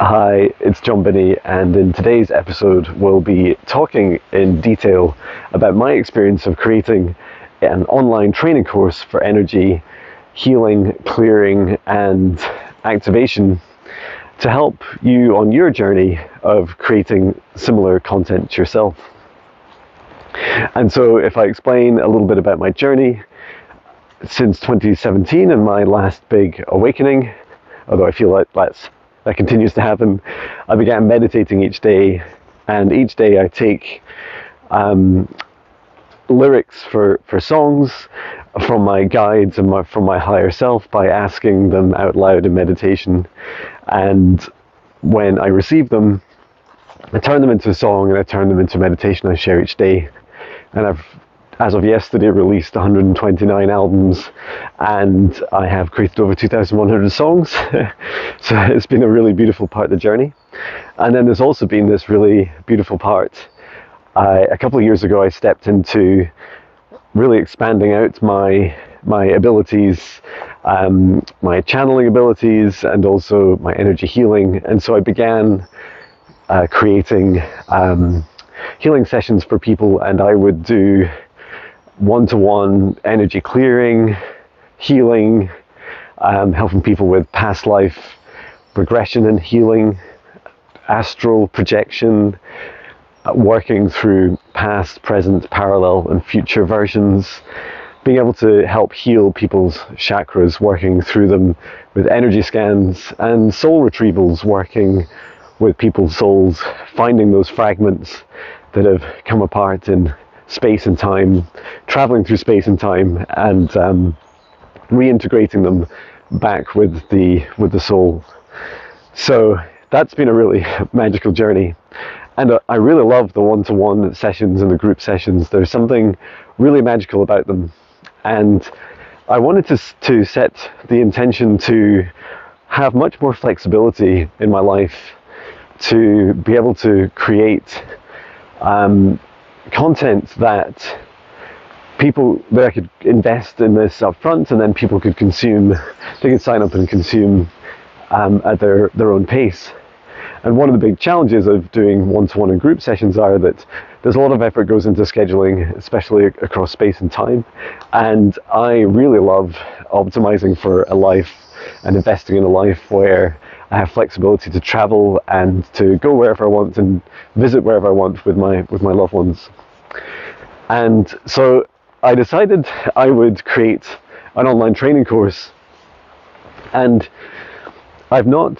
Hi, it's John Binney, and in today's episode we'll be talking in detail about my experience of creating an online training course for energy, healing, clearing and activation to help you on your journey of creating similar content yourself. And so if I explain a little bit about my journey since 2017 and my last big awakening, although I feel like that continues to happen, I began meditating each day, and each day I take lyrics for songs from my guides and from my higher self by asking them out loud in meditation. And when I receive them, I turn them into a song and I turn them into meditation I share each day. And I've, as of yesterday, released 129 albums, and I have created over 2,100 songs. So it's been a really beautiful part of the journey. And then there's also been this really beautiful part. A couple of years ago, I stepped into really expanding out my abilities, my channeling abilities, and also my energy healing. And so I began creating healing sessions for people, and I would do one-to-one energy clearing, healing, helping people with past life regression and healing, astral projection, working through past, present, parallel and future versions, being able to help heal people's chakras, working through them with energy scans, and soul retrievals, working with people's souls, finding those fragments that have come apart in space and time, traveling through space and time, and reintegrating them back with the soul. So that's been a really magical journey, and I really love the one-to-one sessions and the group sessions. There's something really magical about them, and I wanted to set the intention to have much more flexibility in my life, to be able to create content that I could invest in this up front, and then people could consume. They could sign up and consume at their own pace. And one of the big challenges of doing one-to-one and group sessions are that there's a lot of effort goes into scheduling, especially across space and time. And I really love optimizing for a life and investing in a life where I have flexibility to travel and to go wherever I want and visit wherever I want with my loved ones. And so I decided I would create an online training course. And I've not,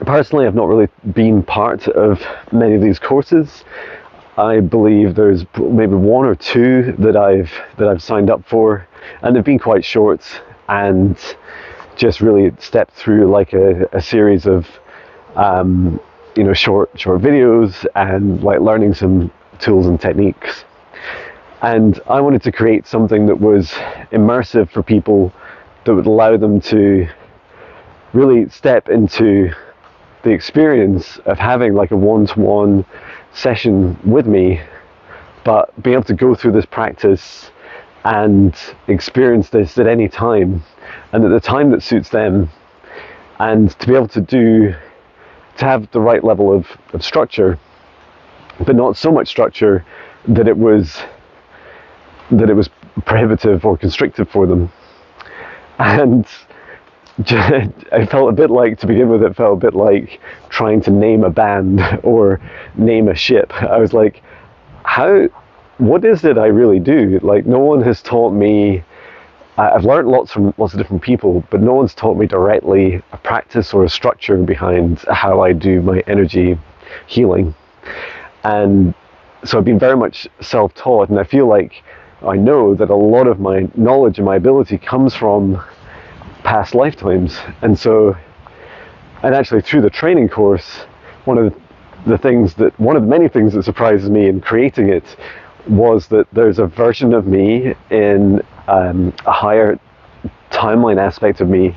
personally, I've not really been part of many of these courses. I believe there's maybe one or two that I've signed up for, and they've been quite short and just really stepped through like a series of short videos and like learning some tools and techniques. And I wanted to create something that was immersive for people, that would allow them to really step into the experience of having like a one-to-one session with me, but being able to go through this practice and experience this at any time and at the time that suits them, and to be able to have the right level of structure, but not so much structure that it was prohibitive or constrictive for them. And I felt a bit like, to begin with, it felt a bit like trying to name a band or name a ship. I was like, what is it I really do? Like, no one has taught me. I've learned lots from lots of different people, but no one's taught me directly a practice or a structure behind how I do my energy healing. And so I've been very much self-taught, and I feel like I know that a lot of my knowledge and my ability comes from past lifetimes. And actually through the training course, one of the many things that surprises me in creating it was that there's a version of me in a higher timeline aspect of me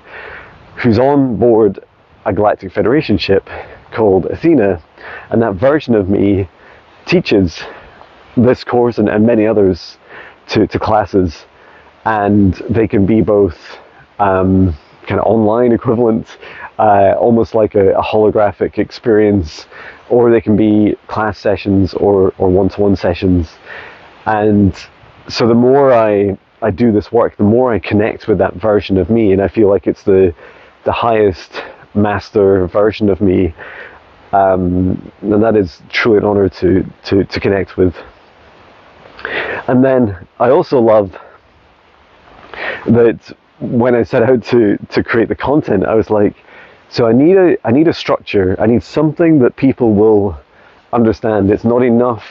who's on board a Galactic Federation ship called Athena, and that version of me teaches this course and many others to classes, and they can be both kind of online equivalent, almost like a holographic experience, or they can be class sessions or one-to-one sessions. And so the more I do this work, the more I connect with that version of me, and I feel like it's the highest master version of me, and that is truly an honor to connect with. And then I also love that when I set out to create the content, I was like, so I need a structure. I need something that people will understand. It's not enough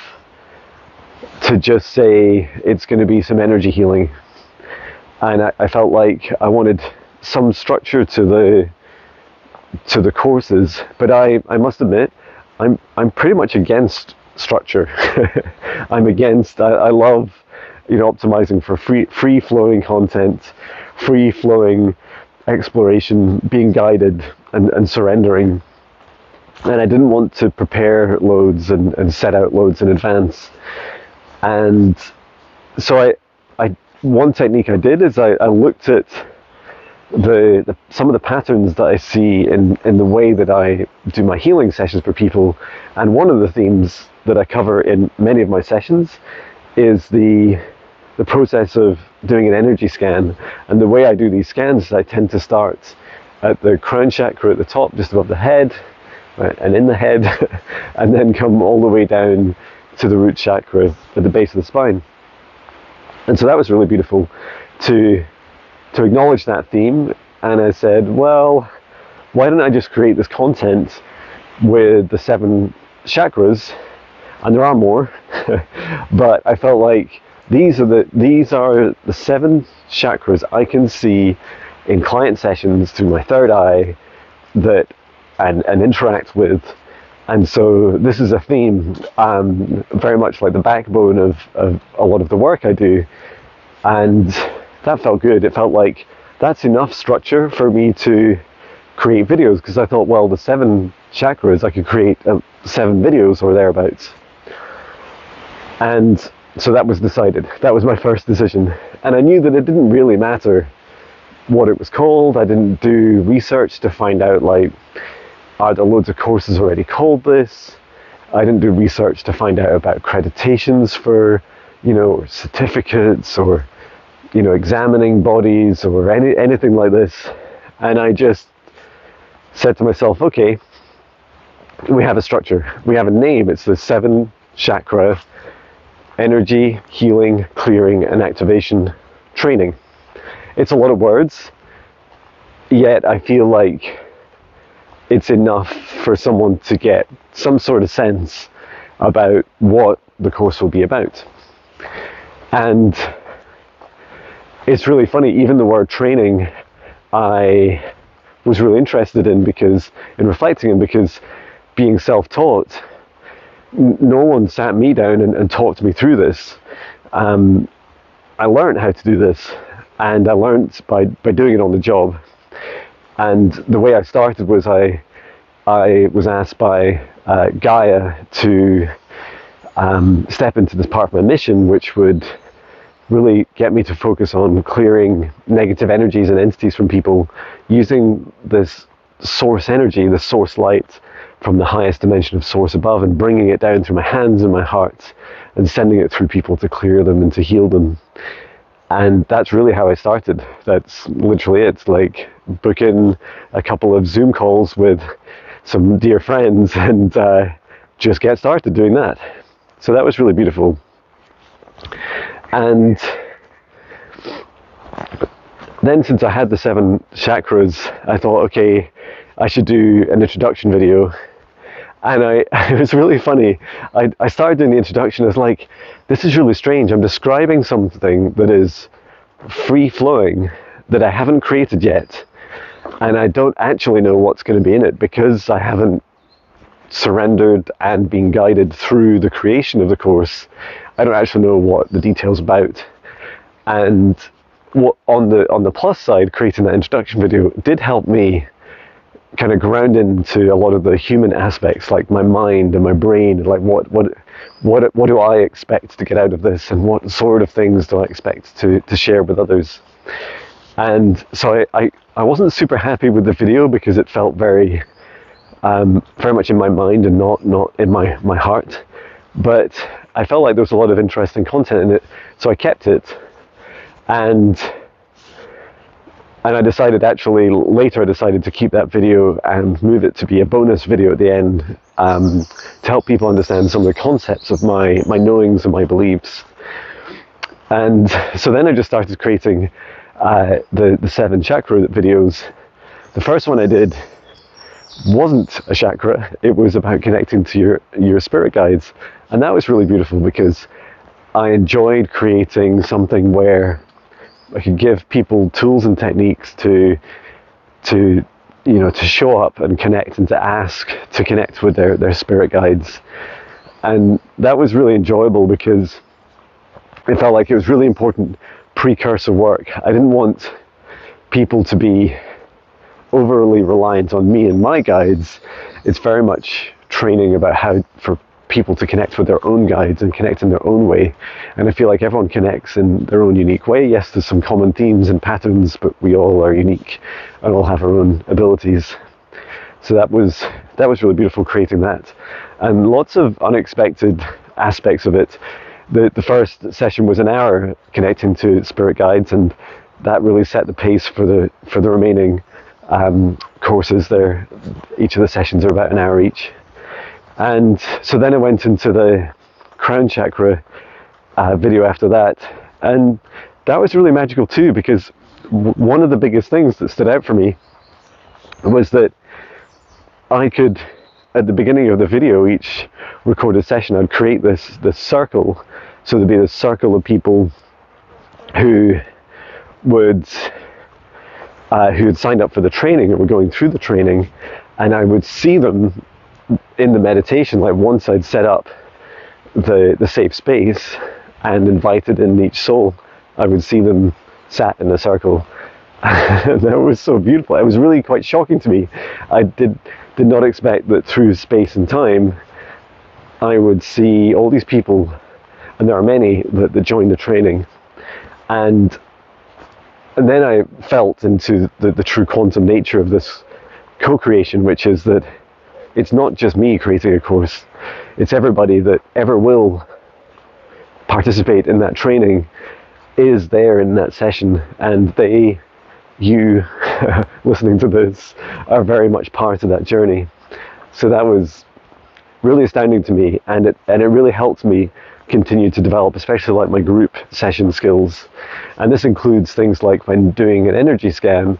to just say it's going to be some energy healing. And I felt like I wanted some structure to the courses, but I must admit, I'm pretty much against structure. I love, optimizing for free flowing content, free flowing exploration, being guided and surrendering. And I didn't want to prepare loads and set out loads in advance. And so one technique I did is I looked at some of the patterns that I see in the way that I do my healing sessions for people. And one of the themes that I cover in many of my sessions is the process of doing an energy scan. And the way I do these scans is I tend to start at the crown chakra at the top, just above the head, right, and in the head, and then come all the way down to the root chakra at the base of the spine. And so that was really beautiful to acknowledge that theme. And I said, well, why don't I just create this content with the 7 chakras? And there are more, but I felt like these are the 7 chakras I can see in client sessions through my third eye and interact with. And so this is a theme, very much like the backbone of a lot of the work I do. And that felt good. It felt like that's enough structure for me to create videos, because I thought, well, the 7 chakras, I could create 7 videos or thereabouts. And so that was decided. That was my first decision. And I knew that it didn't really matter what it was called. I didn't do research to find out, like, are there loads of courses already called this? I didn't do research to find out about accreditations for, certificates or, examining bodies or anything like this. And I just said to myself, okay, we have a structure. We have a name. It's the 7 chakra energy, healing, clearing, and activation training. It's a lot of words, yet I feel like it's enough for someone to get some sort of sense about what the course will be about. And it's really funny, even the word training I was really interested in, because being self-taught, no one sat me down and talked me through this. I learned how to do this, and I learned by doing it on the job. And the way I started was I was asked by Gaia to step into this part of my mission, which would really get me to focus on clearing negative energies and entities from people using this source energy, the source light from the highest dimension of source above, and bringing it down through my hands and my heart and sending it through people to clear them and to heal them. And that's really how I started. That's literally it. Like, book in a couple of Zoom calls with some dear friends and just get started doing that. So that was really beautiful. And then, since I had the 7 chakras, I thought, okay, I should do an introduction video. And it was really funny. I started doing the introduction. I was like, this is really strange. I'm describing something that is free-flowing, that I haven't created yet. And I don't actually know what's going to be in it, because I haven't surrendered and been guided through the creation of the course. I don't actually know what the details about. And what on the plus side, creating that introduction video did help me kind of ground into a lot of the human aspects, like my mind and my brain, like what do I expect to get out of this, and what sort of things do I expect to share with others. And so I wasn't super happy with the video because it felt very very much in my mind and not in my heart. But I felt like there was a lot of interesting content in it, so I kept it. And I decided, actually later I decided to keep that video and move it to be a bonus video at the end, to help people understand some of the concepts of my knowings and my beliefs. And so then I just started creating the 7 chakra videos. The first one I did wasn't a chakra, it was about connecting to your spirit guides. And that was really beautiful because I enjoyed creating something where I could give people tools and techniques to show up and connect, and to ask to connect with their spirit guides. And that was really enjoyable because it felt like it was really important precursor work. I didn't want people to be overly reliant on me and my guides. It's very much training about how for people to connect with their own guides and connect in their own way. And I feel like everyone connects in their own unique way. Yes, there's some common themes and patterns, but we all are unique and all have our own abilities. So that was really beautiful creating that, and lots of unexpected aspects of it. The first session was an hour connecting to spirit guides, and that really set the pace for the remaining courses there. Each of the sessions are about an hour each. And so then I went into the crown chakra video after that, and that was really magical too, because one of the biggest things that stood out for me was that I could, at the beginning of the video, each recorded session, I'd create this circle. So there'd be this circle of people who had signed up for the training and were going through the training, and I would see them in the meditation. Like, once I'd set up the safe space and invited in each soul, I would see them sat in a circle. And that was so beautiful. It was really quite shocking to me. I did not expect that through space and time I would see all these people, and there are many that joined the training. And then I felt into the true quantum nature of this co-creation, which is that it's not just me creating a course, it's everybody that ever will participate in that training is there in that session, and you listening to this are very much part of that journey. So that was really astounding to me, and it really helped me continue to develop, especially like my group session skills. And this includes things like when doing an energy scan,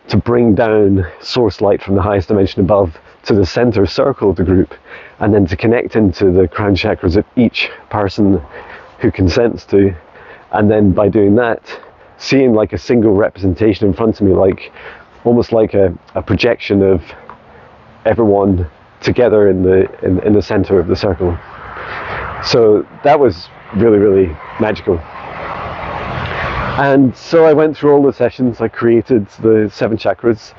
to bring down source light from the highest dimension above to the center circle of the group, and then to connect into the crown chakras of each person who consents to. And then by doing that, seeing like a single representation in front of me, like almost like a projection of everyone together in the center of the circle. So that was really, really magical. And so I went through all the sessions. I created the 7 chakras,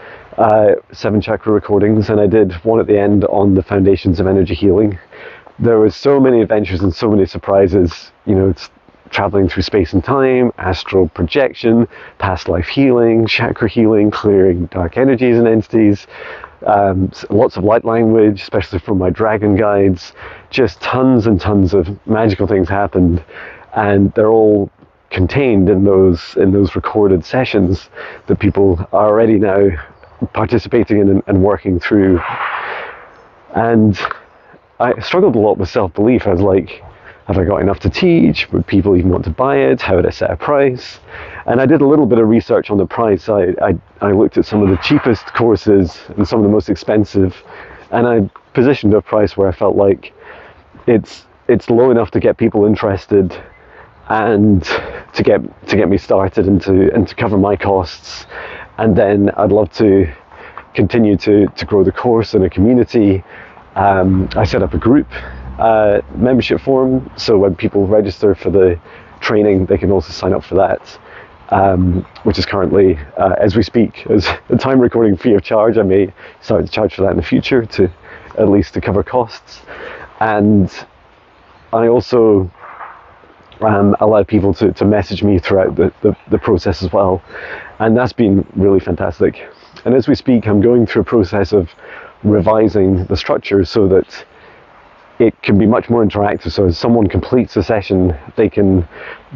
7 chakra recordings, and I did one at the end on the foundations of energy healing. There was so many adventures and so many surprises. It's traveling through space and time, astral projection, past life healing, chakra healing, clearing dark energies and entities, lots of light language, especially from my dragon guides. Just tons and tons of magical things happened, and they're all contained in those recorded sessions that people are already now participating in and working through. And I struggled a lot with self-belief. I was like, have I got enough to teach? Would people even want to buy it? How would I set a price? And I did a little bit of research on the price. I looked at some of the cheapest courses and some of the most expensive, and I positioned a price where I felt like it's low enough to get people interested and to get me started and to cover my costs. And then I'd love to continue to grow the course in a community. I set up a group membership form, so when people register for the training, they can also sign up for that, which is currently, as we speak, as a time recording, free of charge. I may start to charge for that in the future, to at least to cover costs. And I also allow people to message me throughout the process as well. And that's been really fantastic. And as we speak, I'm going through a process of revising the structure so that it can be much more interactive. So as someone completes a session, they can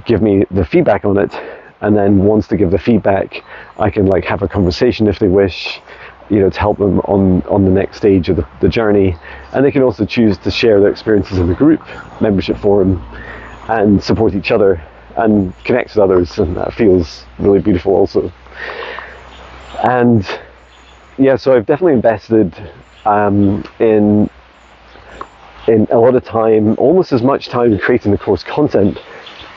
give me the feedback on it, and then once they give the feedback, I can like have a conversation if they wish, you know, to help them on the next stage of the journey. And they can also choose to share their experiences in the group membership forum and support each other and connect with others, and that feels really beautiful also. And yeah, so I've definitely invested in a lot of time, almost as much time creating the course content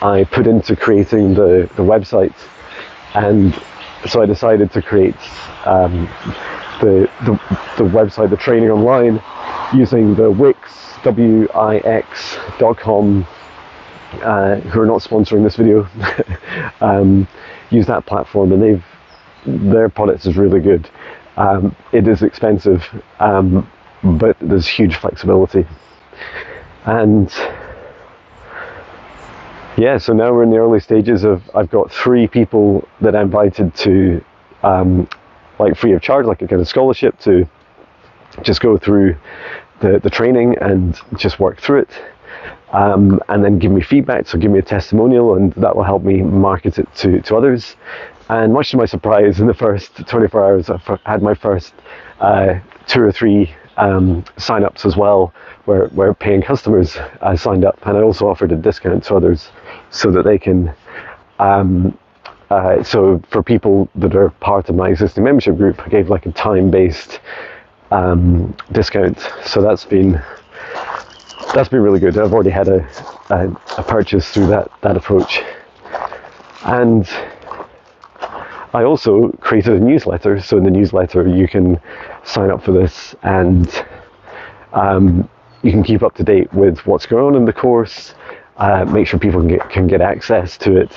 I put into creating the website. And so I decided to create the website, the training online, using the Wix.com, who are not sponsoring this video. Use that platform, and their product is really good. It is expensive, but there's huge flexibility. And yeah, so now we're in the early stages of, I've got 3 people that I invited to, like free of charge, like a kind of scholarship, to just go through the training and just work through it, and then give me feedback, so give me a testimonial, and that will help me market it to others. And much to my surprise, in the first 24 hours, I've had my first 2 or 3 sign-ups as well, where paying customers signed up, and I also offered a discount to others so that they can, so for people that are part of my existing membership group, I gave like a time-based discount. So that's been really good. I've already had a purchase through that approach. And I also created a newsletter. So in the newsletter, you can sign up for this, and you can keep up to date with what's going on in the course, make sure people can get access to it,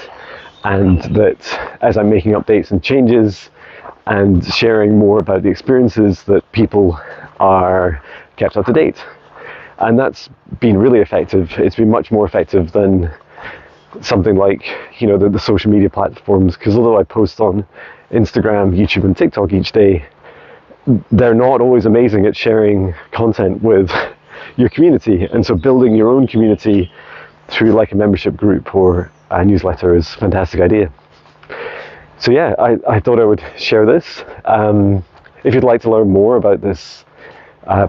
and that as I'm making updates and changes and sharing more about the experiences, that people are kept up to date. And that's been really effective. It's been much more effective than something like, you know, the social media platforms, because although I post on Instagram, YouTube and TikTok each day, they're not always amazing at sharing content with your community. And so building your own community through like a membership group or a newsletter is a fantastic idea. So yeah, I thought I would share this. If you'd like to learn more about this,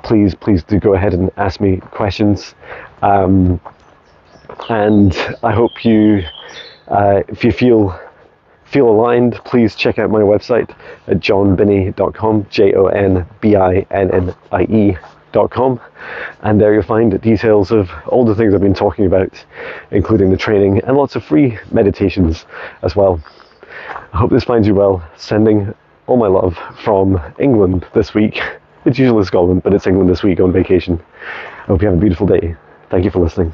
please do go ahead and ask me questions. And I hope you, if you feel aligned, please check out my website at johnbinney.com, JONBINNIE.com, and there you'll find details of all the things I've been talking about, including the training and lots of free meditations as well. I hope this finds you well. Sending all my love from England this week. It's usually Scotland, but it's England this week on vacation. I hope you have a beautiful day. Thank you for listening.